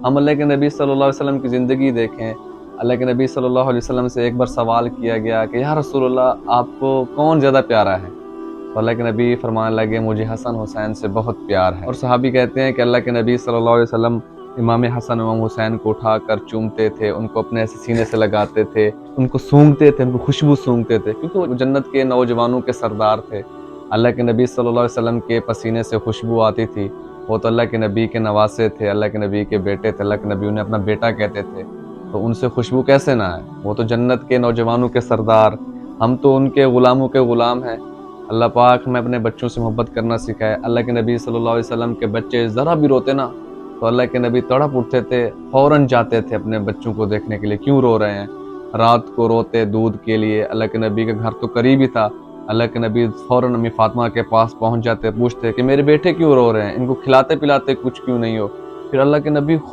ہم اللہ کے نبی صلی اللہ علیہ وسلم کی زندگی دیکھیں، اللہ کے نبی صلی اللہ علیہ وسلم سے ایک بار سوال کیا گیا کہ یا رسول اللہ آپ کو کون زیادہ پیارا ہے؟ تو اللہ کے نبی فرمانے لگے مجھے حسن حسین سے بہت پیار ہے۔ اور صحابی کہتے ہیں کہ اللہ کے نبی صلی اللہ علیہ وسلم امام حسن امام حسین کو اٹھا کر چومتے تھے، ان کو اپنے ایسے سینے سے لگاتے تھے، ان کو سونگھتے تھے، ان کو خوشبو سونگھتے تھے، کیونکہ وہ جنت کے نوجوانوں کے سردار تھے۔ اللہ کے نبی صلی اللہ علیہ وسلم کے پسینے سے خوشبو آتی تھی۔ وہ تو اللہ کے نبی کے نواسے تھے، اللہ کے نبی کے بیٹے تھے، اللہ کے نبی انہیں اپنا بیٹا کہتے تھے، تو ان سے خوشبو کیسے نہ آئے؟ وہ تو جنت کے نوجوانوں کے سردار، ہم تو ان کے غلاموں کے غلام ہیں۔ اللہ پاک ہمیں اپنے بچوں سے محبت کرنا سکھائے۔ اللہ کے نبی صلی اللہ علیہ وسلم کے بچے ذرا بھی روتے نا تو اللہ کے نبی تڑپ اٹھتے تھے، فوراً جاتے تھے اپنے بچوں کو دیکھنے کے لیے، کیوں رو رہے ہیں؟ رات کو روتے دودھ کے لیے۔ اللہ کے نبی کا گھر تو قریب ہی تھا، اللہ کے نبی فوراً امی فاطمہ کے پاس پہنچ جاتے، پوچھتے کہ میرے بیٹے کیوں رو رہے ہیں، ان کو کھلاتے پلاتے کچھ کیوں نہیں ہو؟ پھر اللہ کے نبی